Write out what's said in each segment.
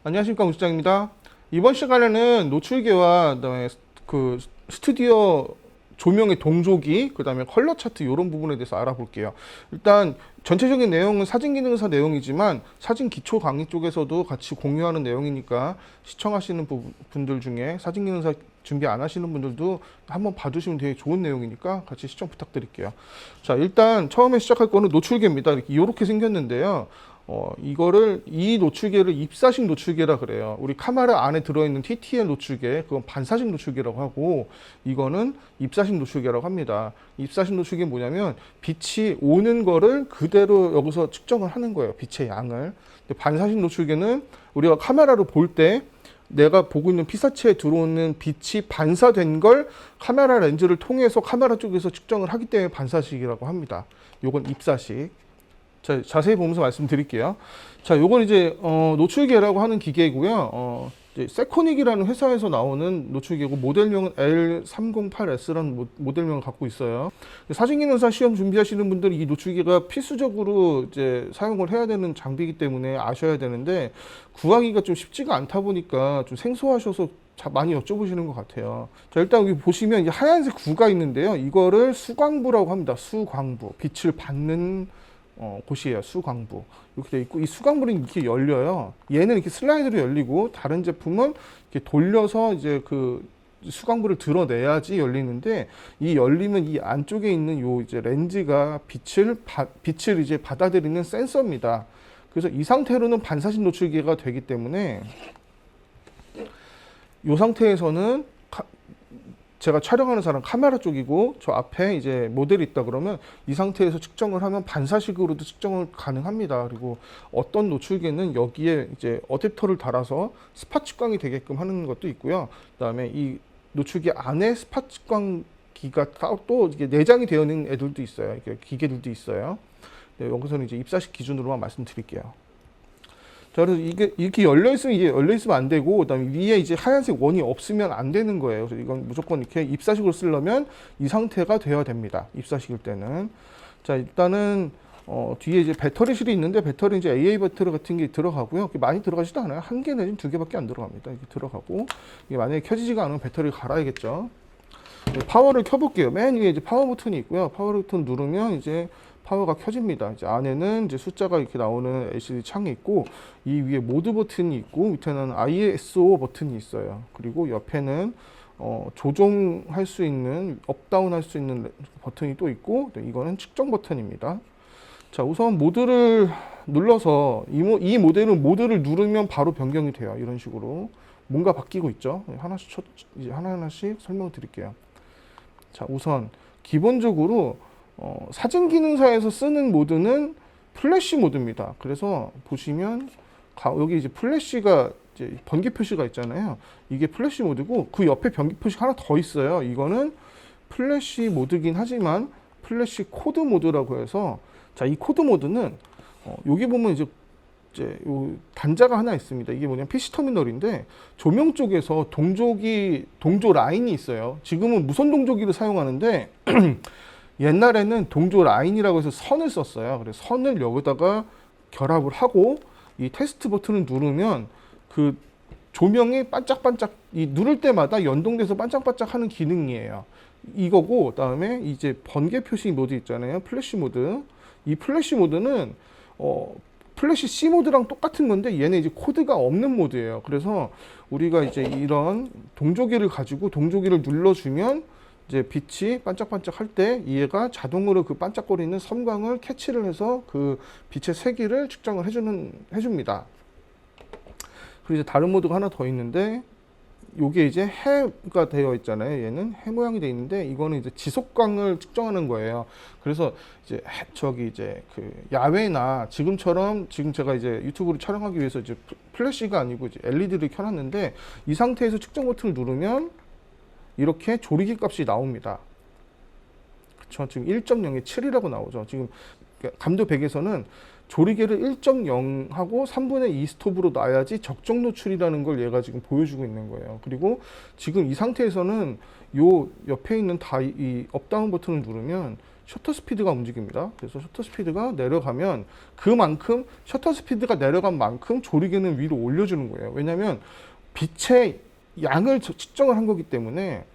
안녕하십니까, 우수장입니다. 이번 시간에는 노출계와 그다음에 그 스튜디오 조명의 동조기, 그다음에 컬러 차트 이런 부분에 대해서 알아볼게요. 일단 전체적인 내용은 사진 기능사 내용이지만 사진 기초 강의 쪽에서도 같이 공유하는 내용이니까 시청하시는 분들 중에 사진 기능사 준비 안 하시는 분들도 한번 봐주시면 되게 좋은 내용이니까 같이 시청 부탁드릴게요. 자, 일단 처음에 시작할 거는 노출계입니다. 이렇게 생겼는데요. 이 노출계를 입사식 노출계라 그래요. 우리 카메라 안에 들어있는 TTL 노출계, 그건 반사식 노출계라고 하고, 이거는 입사식 노출계라고 합니다. 입사식 노출계 뭐냐면, 빛이 오는 거를 그대로 여기서 측정을 하는 거예요. 빛의 양을. 근데 반사식 노출계는 우리가 카메라를 볼 때, 내가 보고 있는 피사체에 들어오는 빛이 반사된 걸 카메라 렌즈를 통해서 카메라 쪽에서 측정을 하기 때문에 반사식이라고 합니다. 요건 입사식. 자, 자세히 보면서 말씀드릴게요. 자, 요건 이제 노출계라고 하는 기계이고요. 이제 세코닉이라는 회사에서 나오는 노출계고 모델명은 L308S라는 모델명을 갖고 있어요. 사진기능사 시험 준비하시는 분들은 이 노출계가 필수적으로 이제 사용을 해야 되는 장비이기 때문에 아셔야 되는데 구하기가 좀 쉽지가 않다 보니까 좀 생소하셔서 많이 여쭤보시는 것 같아요. 자, 일단 여기 보시면 이 하얀색 구가 있는데요. 이거를 수광부라고 합니다. 수광부. 빛을 받는 곳이에요. 수광부. 이렇게 돼 있고, 이 수광부는 이렇게 열려요. 얘는 이렇게 슬라이드로 열리고, 다른 제품은 이렇게 돌려서 이제 그 수광부를 드러내야지 열리는데, 이 열리면 이 안쪽에 있는 요 이제 렌즈가 빛을 이제 받아들이는 센서입니다. 그래서 이 상태로는 반사식 노출계가 되기 때문에, 이 상태에서는 제가 촬영하는 사람 카메라 쪽이고 저 앞에 이제 모델이 있다 그러면 이 상태에서 측정을 하면 반사식으로도 측정을 가능합니다. 그리고 어떤 노출계는 여기에 이제 어댑터를 달아서 스팟 측광이 되게끔 하는 것도 있고요. 그다음에 이 노출계 안에 스팟 측광기가 또 이게 내장이 되어 있는 애들도 있어요. 이게 기계들도 있어요. 네, 여기서는 이제 입사식 기준으로만 말씀드릴게요. 자, 그래서 이게 이렇게 열려 있으면 안 되고, 그다음에 위에 이제 하얀색 원이 없으면 안 되는 거예요. 그래서 이건 무조건 이렇게 입사식으로 쓰려면 이 상태가 되어야 됩니다. 입사식일 때는. 자, 일단은 뒤에 이제 배터리실이 있는데 배터리 이제 AA 배터리 같은 게 들어가고요. 많이 들어가지도 않아요. 한 개 내지는 두 개밖에 안 들어갑니다. 이렇게 들어가고, 이게 만약에 켜지지가 않으면 배터리를 갈아야겠죠. 네, 파워를 켜볼게요. 맨 위에 이제 파워 버튼이 있고요. 파워 버튼 누르면 이제 파워가 켜집니다. 이제 안에는 이제 숫자가 이렇게 나오는 LCD 창이 있고, 이 위에 모드 버튼이 있고, 밑에는 ISO 버튼이 있어요. 그리고 옆에는 조정할 수 있는, 업다운 할 수 있는 버튼이 또 있고, 네, 이거는 측정 버튼입니다. 자, 우선 모드를 눌러서 이 모델은 모드를 누르면 바로 변경이 돼요. 이런 식으로 뭔가 바뀌고 있죠. 이제 하나하나씩 설명을 드릴게요. 자, 우선 기본적으로 사진 기능사에서 쓰는 모드는 플래시 모드입니다. 그래서 보시면 여기 이제 플래시가 이제 번개 표시가 있잖아요. 이게 플래시 모드고 그 옆에 번개 표시가 하나 더 있어요. 이거는 플래시 모드긴 하지만 플래시 코드 모드라고 해서, 자, 이 코드 모드는 여기 보면 이제 요 단자가 하나 있습니다. 이게 뭐냐면 PC 터미널인데 조명 쪽에서 동조 라인이 있어요. 지금은 무선 동조기를 사용하는데 옛날에는 동조 라인이라고 해서 선을 썼어요. 그래서 선을 여기다가 결합을 하고 이 테스트 버튼을 누르면 그 조명이 반짝반짝 누를 때마다 연동돼서 반짝반짝 하는 기능이에요. 이거고, 그다음에 이제 번개 표시 모드 있잖아요. 플래시 모드. 이 플래시 모드는 플래시 C 모드랑 똑같은 건데 얘는 이제 코드가 없는 모드예요. 그래서 우리가 이제 이런 동조기를 가지고 동조기를 눌러주면 이제 빛이 반짝반짝 할 때 얘가 자동으로 그 반짝거리는 섬광을 캐치를 해서 그 빛의 세기를 측정을 해줍니다. 그리고 이제 다른 모드가 하나 더 있는데 요게 이제 해가 되어 있잖아요. 얘는 해 모양이 되어 있는데 이거는 이제 지속광을 측정하는 거예요. 그래서 이제 이제 그 야외나 지금 제가 이제 유튜브를 촬영하기 위해서 이제 플래시가 아니고 이제 LED를 켜놨는데 이 상태에서 측정 버튼을 누르면 이렇게 조리기 값이 나옵니다. 그쵸? 지금 1.0에 7이라고 나오죠. 지금 감도 100에서는 조리개를 1.0하고 3분의 2 스톱으로 놔야지 적정 노출이라는 걸 얘가 지금 보여주고 있는 거예요. 그리고 지금 이 상태에서는 요 옆에 있는 이 업다운 버튼을 누르면 셔터 스피드가 움직입니다. 그래서 셔터 스피드가 내려가면 그만큼 셔터 스피드가 내려간 만큼 조리개는 위로 올려주는 거예요. 왜냐하면 빛의 양을 측정을 한 거기 때문에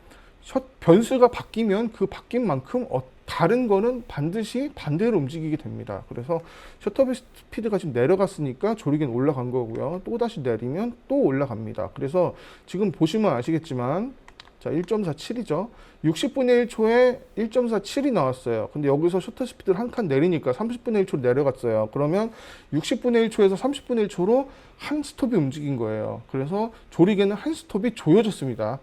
변수가 바뀌면 그 바뀐 만큼 다른 거는 반드시 반대로 움직이게 됩니다. 그래서 셔터 스피드가 지금 내려갔으니까 조리개는 올라간 거고요. 또 다시 내리면 또 올라갑니다. 그래서 지금 보시면 아시겠지만 자 1.47이죠. 60분의 1초에 1.47이 나왔어요. 근데 여기서 셔터 스피드를 한 칸 내리니까 30분의 1초로 내려갔어요. 그러면 60분의 1초에서 30분의 1초로 한 스톱이 움직인 거예요. 그래서 조리개는 한 스톱이 조여졌습니다.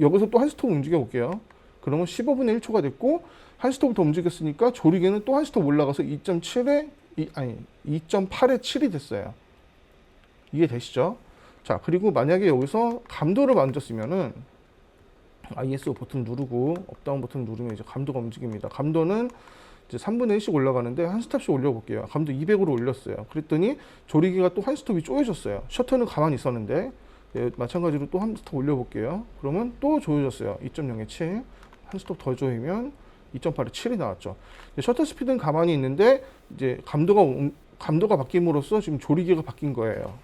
여기서 또 한 스톱 움직여 볼게요. 그러면 15분의 1초가 됐고 한 스톱 더 움직였으니까 조리개는 또 한 스톱 올라가서 2.8에 7이 됐어요. 이해되시죠? 자, 그리고 만약에 여기서 감도를 만졌으면은 ISO 버튼 누르고 업다운 버튼 누르면 이제 감도가 움직입니다. 감도는 이제 3분의 1씩 올라가는데 한 스톱씩 올려볼게요. 감도 200으로 올렸어요. 그랬더니 조리개가 또 한 스톱이 조여졌어요. 셔터는 가만히 있었는데 마찬가지로 또 한 스톱 올려볼게요. 그러면 또 조여졌어요. 2.0에 7. 한 스톱 더 조이면 2.8에 7이 나왔죠. 셔터 스피드는 가만히 있는데 이제 감도가 바뀜으로써 지금 조리개가 바뀐 거예요.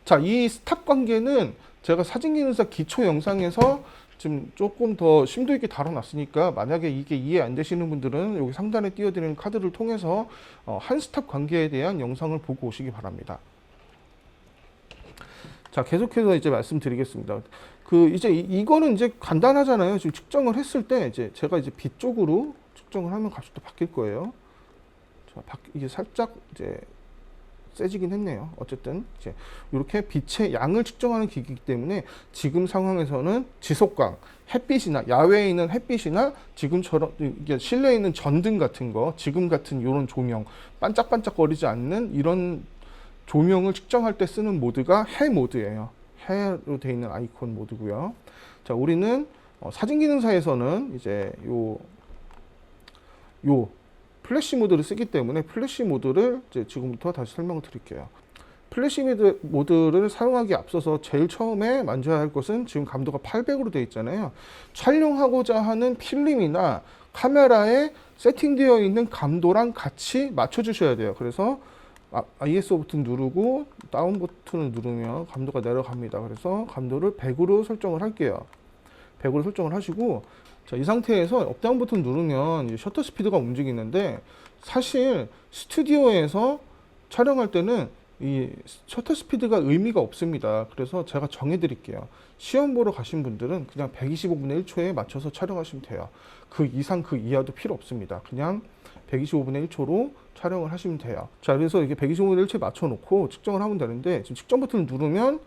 자, 이 스탑 관계는 제가 사진기능사 기초 영상에서 지금 조금 더 심도 있게 다뤄놨으니까 만약에 이게 이해 안 되시는 분들은 여기 상단에 띄워드리는 카드를 통해서 한 스탑 관계에 대한 영상을 보고 오시기 바랍니다. 자, 계속해서 이제 말씀드리겠습니다. 이제 이거는 이제 간단하잖아요. 지금 측정을 했을 때 이제 제가 이제 빛 쪽으로 측정을 하면 값이 또 바뀔 거예요. 자, 이게 살짝 이제 세지긴 했네요. 어쨌든 이제 이렇게 빛의 양을 측정하는 기기이기 때문에 지금 상황에서는 지속광, 햇빛이나 야외에 있는 햇빛이나 지금처럼 이게 실내에 있는 전등 같은 거, 지금 같은 이런 조명, 반짝반짝거리지 않는 이런 조명을 측정할 때 쓰는 모드가 해 모드예요. 해로 되어 있는 아이콘 모드고요. 자, 우리는 사진기능사에서는 이제 요 플래시 모드를 쓰기 때문에 플래시 모드를 이제 지금부터 다시 설명을 드릴게요. 플래시 모드를 사용하기 앞서서 제일 처음에 만져야 할 것은 지금 감도가 800으로 되어 있잖아요. 촬영하고자 하는 필름이나 카메라에 세팅되어 있는 감도랑 같이 맞춰 주셔야 돼요. 그래서 ISO 버튼 누르고 다운 버튼을 누르면 감도가 내려갑니다. 그래서 감도를 100으로 설정을 할게요. 100으로 설정을 하시고, 자, 이 상태에서 업다운 버튼 누르면 셔터 스피드가 움직이는데 사실 스튜디오에서 촬영할 때는 이 셔터 스피드가 의미가 없습니다. 그래서 제가 정해 드릴게요. 시험 보러 가신 분들은 그냥 125분의 1초에 맞춰서 촬영하시면 돼요. 그 이상 그 이하도 필요 없습니다. 그냥 125분의 1초로 촬영을 하시면 돼요. 자, 그래서 이게 125분의 1초에 맞춰 놓고 측정을 하면 되는데 지금 측정 버튼을 누르면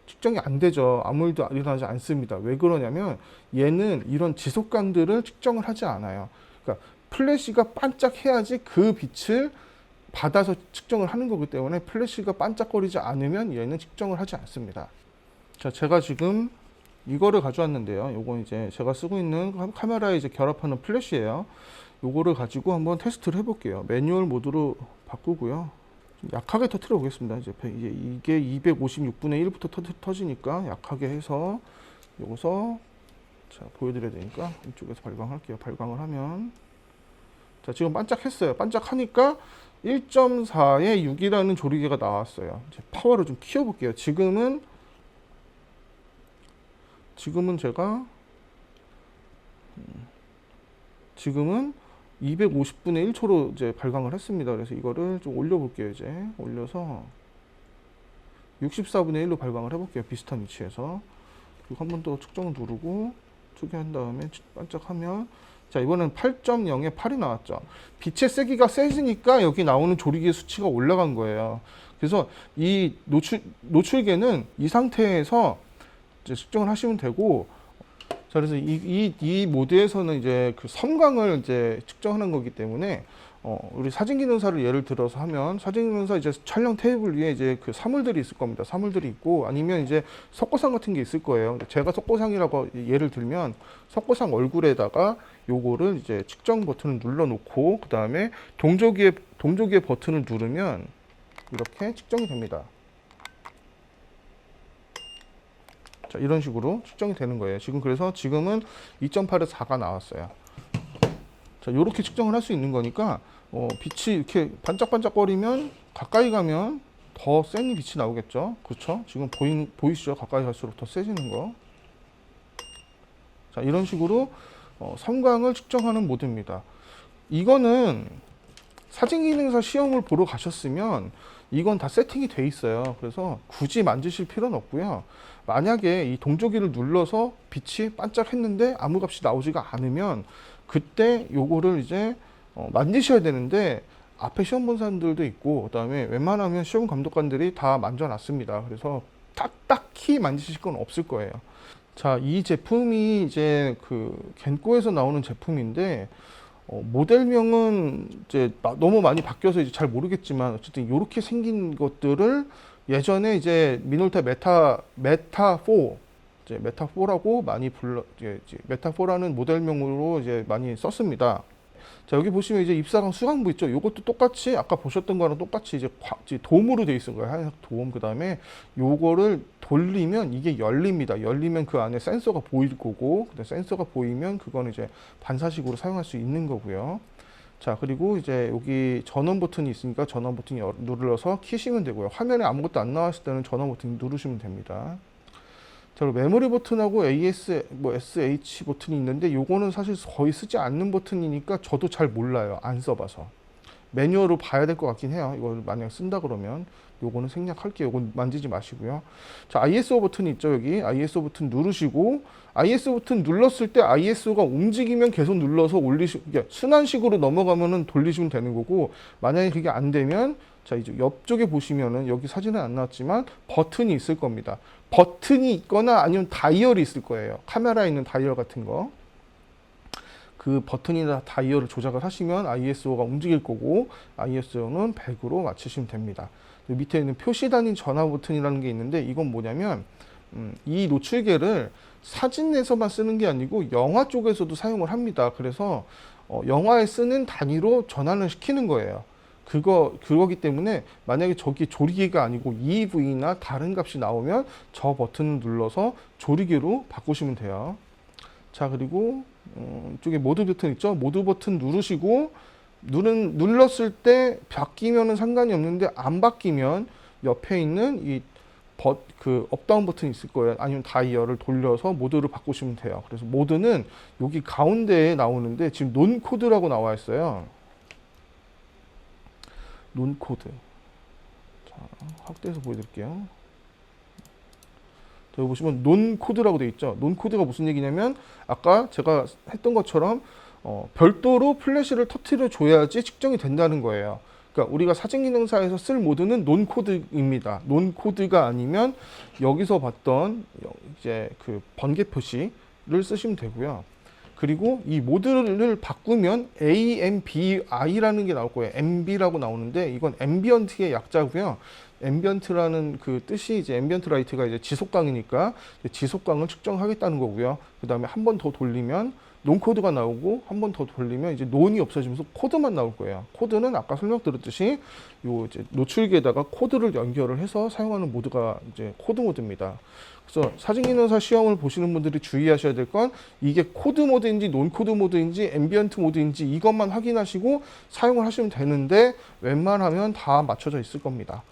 측정이 안 되죠. 아무 일도 일어나지 않습니다. 왜 그러냐면 얘는 이런 지속광들을 측정을 하지 않아요. 그러니까 플래시가 반짝해야지 그 빛을 받아서 측정을 하는 거기 때문에 플래시가 반짝거리지 않으면 얘는 측정을 하지 않습니다. 자, 제가 지금 이거를 가져왔는데요. 요건 이제 제가 쓰고 있는 카메라에 이제 결합하는 플래시예요. 요거를 가지고 한번 테스트를 해볼게요. 매뉴얼 모드로 바꾸고요. 좀 약하게 터트려 보겠습니다. 이게 256분의 1부터 터지니까 약하게 해서 여기서 자, 보여드려야 되니까 이쪽에서 발광할게요. 발광을 하면 자, 지금 반짝했어요. 반짝하니까 1.4에 6이라는 조리개가 나왔어요. 이제 파워를 좀 키워볼게요. 지금은 제가 지금은 250분의 1초로 이제 발광을 했습니다. 그래서 이거를 좀 올려볼게요. 이제 올려서 64분의 1로 발광을 해볼게요. 비슷한 위치에서. 그리고 한 번 더 측정 누르고 초기한 다음에 반짝하면 자, 이번엔 8.0에 8이 나왔죠. 빛의 세기가 세지니까 여기 나오는 조리개 수치가 올라간 거예요. 그래서 이 노출계는 이 상태에서 이제 측정을 하시면 되고, 자, 그래서 이 모드에서는 이제 그 섬광을 이제 측정하는 거기 때문에 우리 사진기능사를 예를 들어서 하면 사진기능사 이제 촬영 테이블 위에 이제 그 사물들이 있을 겁니다. 사물들이 있고 아니면 이제 석고상 같은 게 있을 거예요. 제가 석고상이라고 예를 들면 석고상 얼굴에다가 요거를 이제 측정 버튼을 눌러 놓고 그 다음에 동조기의 버튼을 누르면 이렇게 측정이 됩니다. 자, 이런 식으로 측정이 되는 거예요. 그래서 지금은 2.8에 4가 나왔어요. 자, 요렇게 측정을 할 수 있는 거니까 빛이 이렇게 반짝반짝거리면 가까이 가면 더 센 빛이 나오겠죠. 그렇죠? 지금 보이시죠? 가까이 갈수록 더 세지는 거. 자, 이런 식으로 삼광을 측정하는 모드입니다. 이거는 사진기능사 시험을 보러 가셨으면 이건 다 세팅이 돼 있어요. 그래서 굳이 만지실 필요는 없고요. 만약에 이 동조기를 눌러서 빛이 반짝했는데 아무 값이 나오지가 않으면 그때 요거를 이제 만지셔야 되는데 앞에 시험 본 사람들도 있고 그다음에 웬만하면 시험 감독관들이 다 만져놨습니다. 그래서 딱히 만지실 건 없을 거예요. 자, 이 제품이 이제 그 겐코에서 나오는 제품인데 모델명은 이제 너무 많이 바뀌어서 이제 잘 모르겠지만 어쨌든 이렇게 생긴 것들을 예전에 이제 미놀타 메타 4 이제 메타 4라고 많이 이제 메타 4라는 모델명으로 이제 많이 썼습니다. 자, 여기 보시면 이제 입사광 수강부 있죠. 요것도 똑같이 아까 보셨던 거랑 똑같이 이제 돔으로 되어 있는 거예요. 하얀색 돔. 그다음에 요거를 돌리면 이게 열립니다. 열리면 그 안에 센서가 보일 거고, 센서가 보이면 그거는 이제 반사식으로 사용할 수 있는 거고요. 자, 그리고 이제 여기 전원 버튼이 있으니까 전원 버튼 눌러서 키시면 되고요. 화면에 아무것도 안 나왔을 때는 전원 버튼 누르시면 됩니다. 자, 그리고 메모리 버튼하고 SH 버튼이 있는데 요거는 사실 거의 쓰지 않는 버튼이니까 저도 잘 몰라요. 안 써봐서. 매뉴얼로 봐야 될 것 같긴 해요. 이걸 만약 쓴다 그러면 요거는 생략할게요. 요건 만지지 마시고요. 자, ISO 버튼이 있죠. 여기 ISO 버튼 누르시고 ISO 버튼 눌렀을 때 ISO가 움직이면 계속 눌러서 그러니까 순환식으로 넘어가면은 돌리시면 되는 거고, 만약에 그게 안 되면 자, 이제 옆쪽에 보시면은 여기 사진은 안 나왔지만 버튼이 있을 겁니다. 버튼이 있거나 아니면 다이얼이 있을 거예요. 카메라에 있는 다이얼 같은 거. 그 버튼이나 다이얼을 조작을 하시면 ISO가 움직일 거고, ISO는 100으로 맞추시면 됩니다. 밑에 있는 표시 단위 전화 버튼이라는 게 있는데 이건 뭐냐면 이 노출계를 사진에서만 쓰는 게 아니고 영화 쪽에서도 사용을 합니다. 그래서 영화에 쓰는 단위로 전환을 시키는 거예요. 그거기 때문에 만약에 저기 조리개가 아니고 EV나 다른 값이 나오면 저 버튼을 눌러서 조리개로 바꾸시면 돼요. 자, 그리고 이쪽에 모드 버튼 있죠? 모드 버튼 누르시고 눌렀을 때 바뀌면은 상관이 없는데 안 바뀌면 옆에 있는 그 업다운 버튼이 있을 거예요. 아니면 다이얼을 돌려서 모드를 바꾸시면 돼요. 그래서 모드는 여기 가운데에 나오는데 지금 논 코드라고 나와 있어요. 논 코드. 자, 확대해서 보여드릴게요. 여기 보시면 논 코드라고 되어 있죠. 논 코드가 무슨 얘기냐면 아까 제가 했던 것처럼 별도로 플래시를 터트려 줘야지 측정이 된다는 거예요. 그러니까 우리가 사진기능사에서 쓸 모드는 논 코드입니다. 논 코드가 아니면 여기서 봤던 이제 그 번개 표시를 쓰시면 되고요. 그리고 이 모드를 바꾸면 AMBI라는 게 나올 거예요. MB라고 나오는데 이건 앰비언트의 약자고요. 앰비언트라는 그 뜻이 이제 앰비언트 라이트가 이제 지속광이니까 지속광을 측정하겠다는 거고요. 그 다음에 한 번 더 돌리면 논 코드가 나오고 한 번 더 돌리면 이제 논이 없어지면서 코드만 나올 거예요. 코드는 아까 설명드렸듯이 요 이제 노출기에다가 코드를 연결을 해서 사용하는 모드가 이제 코드 모드입니다. 그래서 사진기능사 시험을 보시는 분들이 주의하셔야 될 건 이게 코드 모드인지 논 코드 모드인지 앰비언트 모드인지 이것만 확인하시고 사용을 하시면 되는데 웬만하면 다 맞춰져 있을 겁니다.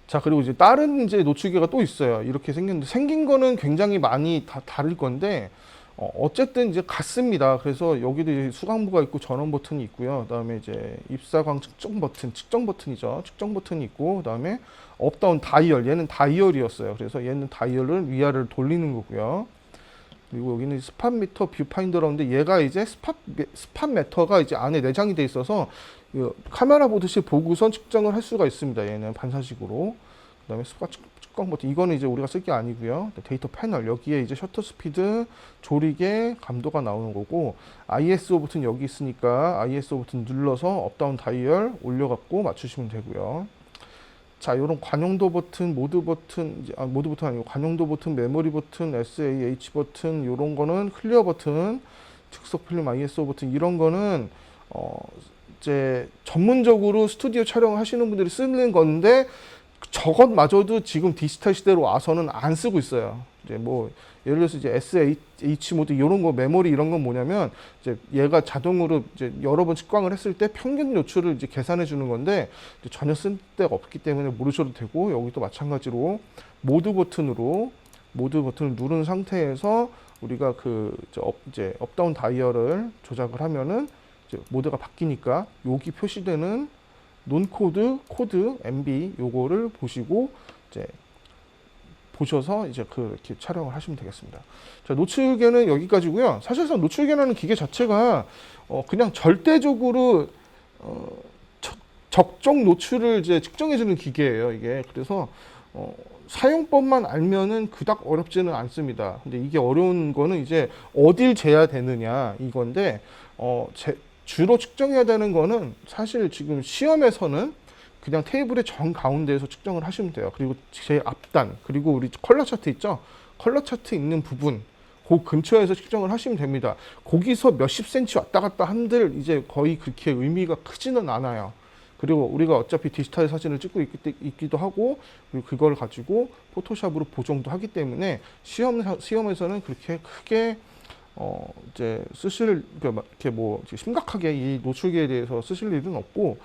자, 그리고 이제 다른 이제 노출기가 또 있어요. 이렇게 생겼는데 생긴 거는 굉장히 많이 다 다를 건데 어쨌든 이제 같습니다. 그래서 여기도 이제 수강부가 있고 전원 버튼이 있고요. 그다음에 이제 입사광 측정 버튼이죠. 측정 버튼이 있고 그다음에 업다운 다이얼, 얘는 다이얼이었어요. 그래서 얘는 다이얼을 위아래로 돌리는 거고요. 그리고 여기는 스팟 미터 뷰파인더라는데 얘가 이제 스팟 미터가 이제 안에 내장이 돼 있어서 카메라 보듯이 보고선 측정을 할 수가 있습니다. 얘는 반사식으로. 그다음에 스팟 측정 버튼, 이거는 이제 우리가 쓸 게 아니고요. 데이터 패널, 여기에 이제 셔터 스피드, 조리개, 감도가 나오는 거고, ISO 버튼 여기 있으니까 ISO 버튼 눌러서 업다운 다이얼 올려갖고 맞추시면 되고요. 자, 이런 관용도 버튼, 모드 버튼, 모드 버튼 아니고 관용도 버튼, 메모리 버튼, SAH 버튼, 이런 거는 클리어 버튼, 즉석 필름 ISO 버튼, 이런 거는 이제 전문적으로 스튜디오 촬영을 하시는 분들이 쓰는 건데 저것마저도 지금 디지털 시대로 와서는 안 쓰고 있어요. 이제 뭐 예를 들어서 이제 SH 모드 이런 거 메모리 이런 건 뭐냐면 이제 얘가 자동으로 이제 여러 번 측광을 했을 때 평균 노출을 이제 계산해 주는 건데 이제 전혀 쓸 데가 없기 때문에 모르셔도 되고, 여기도 마찬가지로 모드 버튼을 누른 상태에서 우리가 이제 업다운 다이얼을 조작을 하면은 이제 모드가 바뀌니까 여기 표시되는 논코드 코드 MB 요거를 보시고 이제 보셔서 이제 이렇게 촬영을 하시면 되겠습니다. 자, 노출계는 여기까지고요. 사실상 노출계라는 기계 자체가 그냥 절대적으로 적정 노출을 이제 측정해주는 기계예요. 이게 그래서 사용법만 알면은 그닥 어렵지는 않습니다. 근데 이게 어려운 거는 이제 어딜 재야 되느냐 이건데 주로 측정해야 되는 거는 사실 지금 시험에서는 그냥 테이블의 정 가운데에서 측정을 하시면 돼요. 그리고 제 앞단, 그리고 우리 컬러 차트 있죠? 컬러 차트 있는 부분, 그 근처에서 측정을 하시면 됩니다. 거기서 몇십 센치 왔다 갔다 한들 이제 거의 그렇게 의미가 크지는 않아요. 그리고 우리가 어차피 디지털 사진을 찍고 있기도 하고, 그리고 그걸 가지고 포토샵으로 보정도 하기 때문에 시험에서는 그렇게 크게 이제 이렇게 뭐 심각하게 이 노출계에 대해서 쓰실 일은 없고,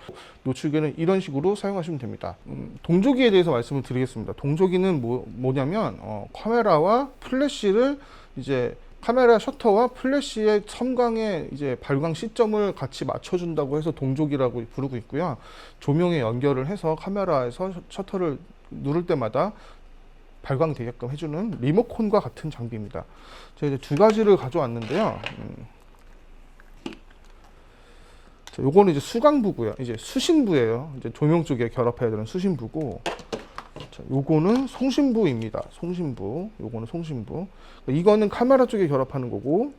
노출계는 이런 식으로 사용하시면 됩니다. 동조기에 대해서 말씀을 드리겠습니다. 동조기는 뭐냐면 카메라와 플래시를 이제 카메라 셔터와 플래시의 섬광의 이제 발광 시점을 같이 맞춰준다고 해서 동조기라고 부르고 있고요. 조명에 연결을 해서 카메라에서 셔터를 누를 때마다 발광되게끔 해주는 리모컨과 같은 장비입니다. 제가 이제 두 가지를 가져왔는데요. 자, 요거는 이제 수광부고요. 이제 수신부예요. 이제 조명 쪽에 결합해야 되는 수신부고, 자, 요거는 송신부입니다. 송신부. 요거는 송신부. 이거는 카메라 쪽에 결합하는 거고,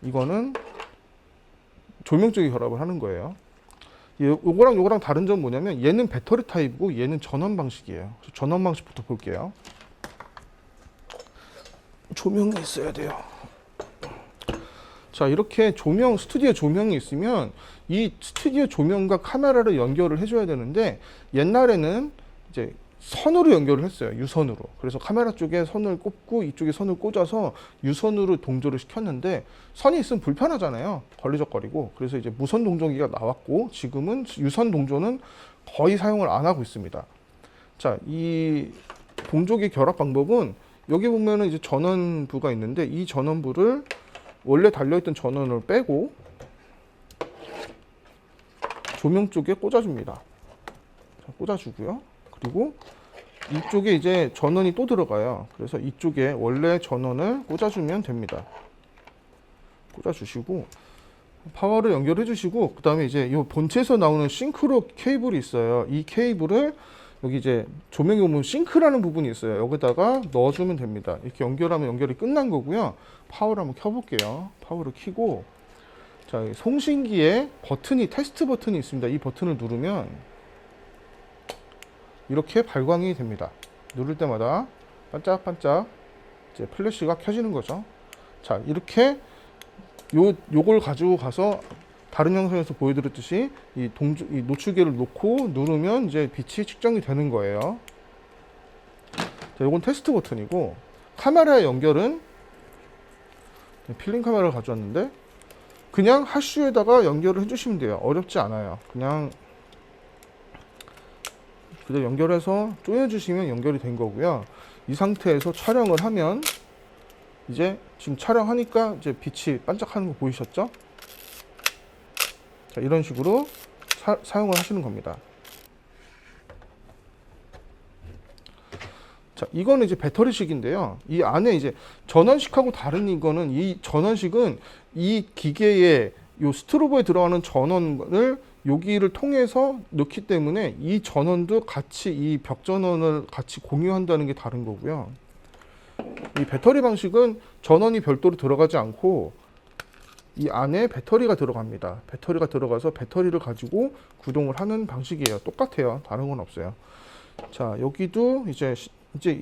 이거는 조명 쪽에 결합을 하는 거예요. 요거랑 다른 점 뭐냐면 얘는 배터리 타입이고 얘는 전원 방식이에요. 전원 방식부터 볼게요. 조명이 있어야 돼요. 자, 이렇게 스튜디오 조명이 있으면 이 스튜디오 조명과 카메라를 연결을 해줘야 되는데, 옛날에는 이제 선으로 연결을 했어요. 유선으로. 그래서 카메라 쪽에 선을 꼽고 이쪽에 선을 꽂아서 유선으로 동조를 시켰는데, 선이 있으면 불편하잖아요. 걸리적거리고. 그래서 이제 무선 동조기가 나왔고, 지금은 유선 동조는 거의 사용을 안 하고 있습니다. 자, 이 동조기 결합 방법은 여기 보면은 이제 전원부가 있는데, 이 전원부를 원래 달려있던 전원을 빼고 조명 쪽에 꽂아줍니다. 자, 꽂아주고요. 그리고 이쪽에 이제 전원이 또 들어가요. 그래서 이쪽에 원래 전원을 꽂아주면 됩니다. 꽂아주시고 파워를 연결해 주시고, 그 다음에 이제 이 본체에서 나오는 싱크로 케이블이 있어요. 이 케이블을 여기 이제 조명에 보면 싱크라는 부분이 있어요. 여기다가 넣어주면 됩니다. 이렇게 연결하면 연결이 끝난 거고요. 파워를 한번 켜볼게요. 파워를 켜고, 자, 송신기에 테스트 버튼이 있습니다. 이 버튼을 누르면 이렇게 발광이 됩니다. 누를 때마다 반짝반짝 이제 플래시가 켜지는 거죠. 자, 이렇게 요걸 가지고 가서 다른 영상에서 보여드렸듯이 이 노출계를 놓고 누르면 이제 빛이 측정이 되는 거예요. 자, 요건 테스트 버튼이고, 카메라의 연결은 필름 카메라를 가져왔는데 그냥 하슈에다가 연결을 해주시면 돼요. 어렵지 않아요. 그냥 연결해서 조여주시면 연결이 된 거고요. 이 상태에서 촬영을 하면 이제 지금 촬영하니까 이제 빛이 반짝하는 거 보이셨죠? 자, 이런 식으로 사용을 하시는 겁니다. 자, 이거는 이제 배터리식인데요. 이 안에 이제 전원식하고 다른 이거는, 이 전원식은 이 기계에 요 스트로보에 들어가는 전원을 여기를 통해서 넣기 때문에 이 전원도 같이 이 벽 전원을 같이 공유한다는 게 다른 거고요. 이 배터리 방식은 전원이 별도로 들어가지 않고 이 안에 배터리가 들어갑니다. 배터리가 들어가서 배터리를 가지고 구동을 하는 방식이에요. 똑같아요. 다른 건 없어요. 자, 여기도 이제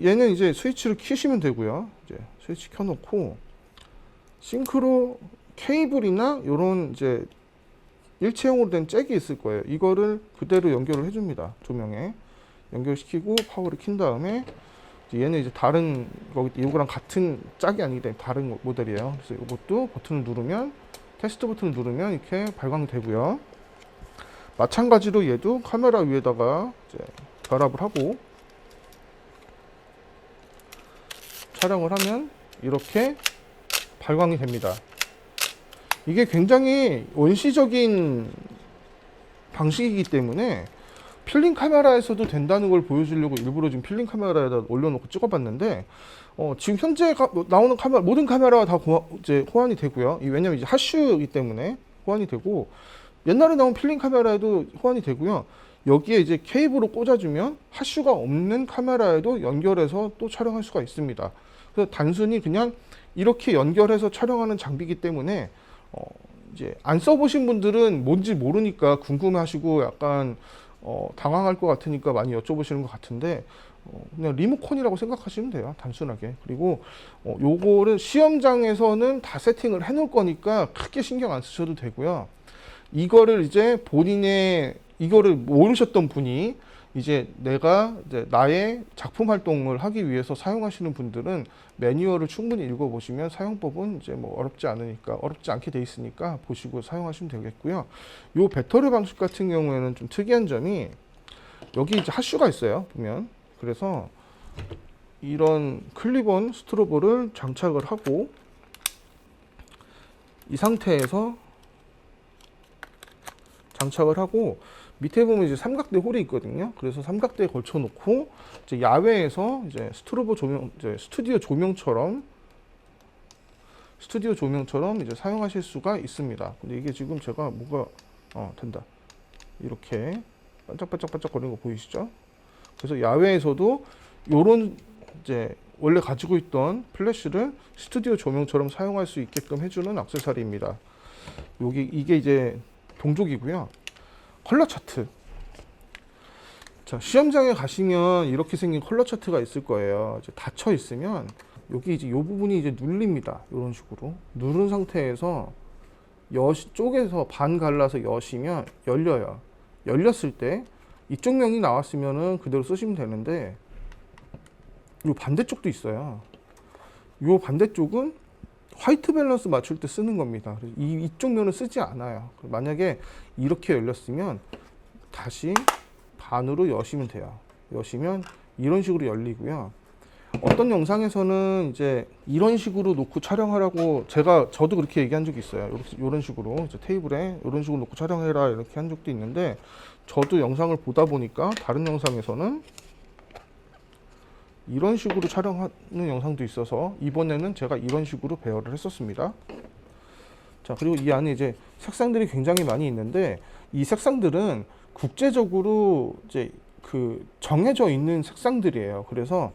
얘는 이제 스위치를 켜시면 되고요. 이제 스위치 켜놓고 싱크로 케이블이나 이런 이제 일체형으로 된 잭이 있을 거예요. 이거를 그대로 연결을 해줍니다. 조명에. 연결시키고 파워를 킨 다음에 얘는 이제 다른 이거랑 같은 짝이 아니기 때문에 다른 모델이에요. 그래서 이것도 버튼을 누르면 테스트 버튼을 누르면 이렇게 발광이 되고요. 마찬가지로 얘도 카메라 위에다가 이제 결합을 하고 촬영을 하면 이렇게 발광이 됩니다. 이게 굉장히 원시적인 방식이기 때문에 필름 카메라에서도 된다는 걸 보여주려고 일부러 지금 필름 카메라에다 올려놓고 찍어봤는데 지금 현재 나오는 카메라 모든 카메라가 다 이제 호환이 되고요. 왜냐면 이제 하슈이기 때문에 호환이 되고 옛날에 나온 필름 카메라에도 호환이 되고요. 여기에 이제 케이블을 꽂아주면 하슈가 없는 카메라에도 연결해서 또 촬영할 수가 있습니다. 그래서 단순히 그냥 이렇게 연결해서 촬영하는 장비이기 때문에 이제 안 써보신 분들은 뭔지 모르니까 궁금해하시고 약간 당황할 것 같으니까 많이 여쭤보시는 것 같은데 그냥 리모컨이라고 생각하시면 돼요. 단순하게. 그리고 요거를 시험장에서는 다 세팅을 해 놓을 거니까 크게 신경 안 쓰셔도 되고요. 이거를 이제 본인의 이거를 모르셨던 분이 이제 내가 이제 나의 작품 활동을 하기 위해서 사용하시는 분들은 매뉴얼을 충분히 읽어보시면 사용법은 이제 뭐 어렵지 않게 돼 있으니까 보시고 사용하시면 되겠고요. 요 배터리 방식 같은 경우에는 좀 특이한 점이 여기 이제 하슈가 있어요. 보면 그래서 이런 클립온 스트로보를 장착을 하고 이 상태에서 장착을 하고 밑에 보면 이제 삼각대 홀이 있거든요. 그래서 삼각대에 걸쳐 놓고 이제 야외에서 이제 스트로보 조명, 이제 스튜디오 조명처럼 이제 사용하실 수가 있습니다. 근데 이게 지금 제가 뭐가 된다. 이렇게 반짝반짝반짝 거리는 거 보이시죠? 그래서 야외에서도 요런 이제 원래 가지고 있던 플래시를 스튜디오 조명처럼 사용할 수 있게끔 해주는 액세서리입니다. 이게 이제 동족이고요. 컬러 차트. 자, 시험장에 가시면 이렇게 생긴 컬러 차트가 있을 거예요. 이제 닫혀 있으면 여기 이제 이 부분이 이제 눌립니다. 이런 식으로 누른 상태에서 쪼개서 반 갈라서 여시면 열려요. 열렸을 때 이쪽 면이 나왔으면은 그대로 쓰시면 되는데 이 반대쪽도 있어요. 이 반대쪽은 화이트 밸런스 맞출 때 쓰는 겁니다. 이쪽 면은 쓰지 않아요. 만약에 이렇게 열렸으면 다시 반으로 여시면 돼요. 여시면 이런 식으로 열리고요. 어떤 영상에서는 이제 이런 식으로 놓고 촬영하라고 저도 그렇게 얘기한 적이 있어요. 이런 식으로 이제 테이블에 이런 식으로 놓고 촬영해라 이렇게 한 적도 있는데 저도 영상을 보다 보니까 다른 영상에서는 이런 식으로 촬영하는 영상도 있어서 이번에는 제가 이런 식으로 배열을 했었습니다. 자, 그리고 이 안에 이제 색상들이 굉장히 많이 있는데 이 색상들은 국제적으로 이제 그 정해져 있는 색상들이에요. 그래서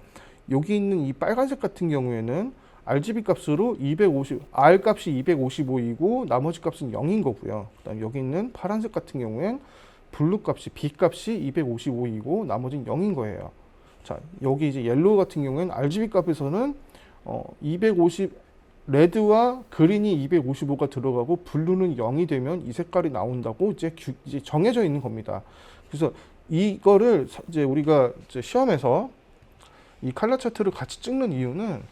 여기 있는 이 빨간색 같은 경우에는 RGB 값으로 R 값이 255이고 나머지 값은 0인 거고요. 그다음 여기 있는 파란색 같은 경우엔 블루 값이 B 값이 255이고 나머지는 0인 거예요. 자, 여기 이제 옐로우 같은 경우에는 RGB 값에서는 250 레드와 그린이 255가 들어가고 블루는 0이 되면 이 색깔이 나온다고 이제 정해져 있는 겁니다. 그래서 이거를 이제 우리가 이제 시험에서 이 컬러 차트를 같이 찍는 이유는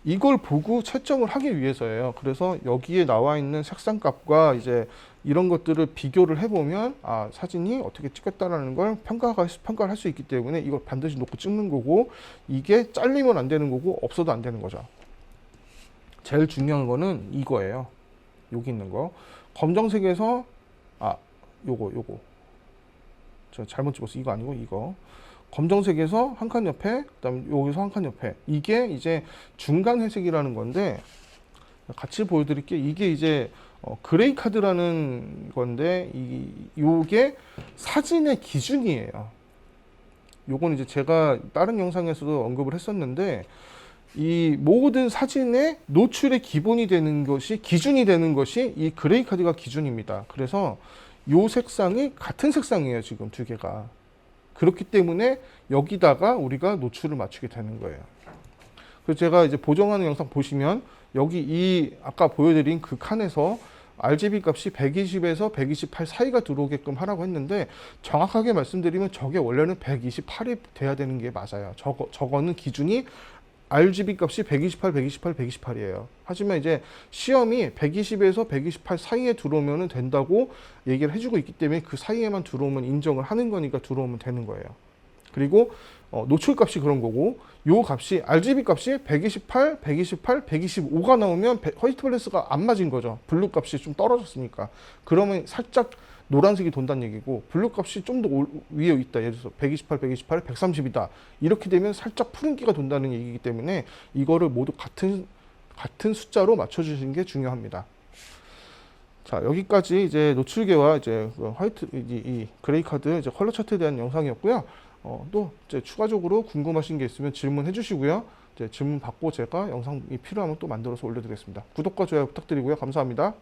이걸 보고 채점을 하기 위해서예요. 그래서 여기에 나와 있는 색상 값과 이제 이런 것들을 비교를 해보면 사진이 어떻게 찍혔다라는 걸 평가를 할 수 있기 때문에 이걸 반드시 놓고 찍는 거고 이게 잘리면 안 되는 거고 없어도 안 되는 거죠. 제일 중요한 거는 이거예요. 여기 있는 거. 검정색에서 요거 제가 잘못 찍었어. 이거 아니고 이거. 검정색에서 한 칸 옆에, 그다음에 여기서 한 칸 옆에. 이게 이제 중간 회색이라는 건데 같이 보여드릴게요. 이게 이제 그레이 카드라는 건데 요게 사진의 기준이에요. 요건 이제 제가 다른 영상에서도 언급을 했었는데 이 모든 사진의 노출의 기준이 되는 것이 이 그레이 카드가 기준입니다. 그래서 요 색상이 같은 색상이에요. 지금 두 개가. 그렇기 때문에 여기다가 우리가 노출을 맞추게 되는 거예요. 그래서 제가 이제 보정하는 영상 보시면 여기 아까 보여드린 그 칸에서 RGB 값이 120에서 128 사이가 들어오게끔 하라고 했는데 정확하게 말씀드리면 저게 원래는 128이 돼야 되는 게 맞아요. 저거는 기준이 RGB 값이 128, 128, 128이에요. 하지만 이제 시험이 120에서 128 사이에 들어오면 된다고 얘기를 해주고 있기 때문에 그 사이에만 들어오면 인정을 하는 거니까 들어오면 되는 거예요. 그리고 노출 값이 그런 거고 요 값이 RGB 값이 128, 128, 125가 나오면 화이트 밸런스가 안 맞은 거죠. 블루 값이 좀 떨어졌으니까. 그러면 살짝 노란색이 돈다는 얘기고 블루 값이 좀 더 위에 있다. 예를 들어서 128, 128, 130이다. 이렇게 되면 살짝 푸른기가 돈다는 얘기이기 때문에 이거를 모두 같은 숫자로 맞춰주시는 게 중요합니다. 자, 여기까지 이제 노출계와 이제 화이트 이 그레이 카드 이제 컬러 차트에 대한 영상이었고요. 또 이제 추가적으로 궁금하신 게 있으면 질문해 주시고요. 이제 질문 받고 제가 영상이 필요하면 또 만들어서 올려드리겠습니다. 구독과 좋아요 부탁드리고요. 감사합니다.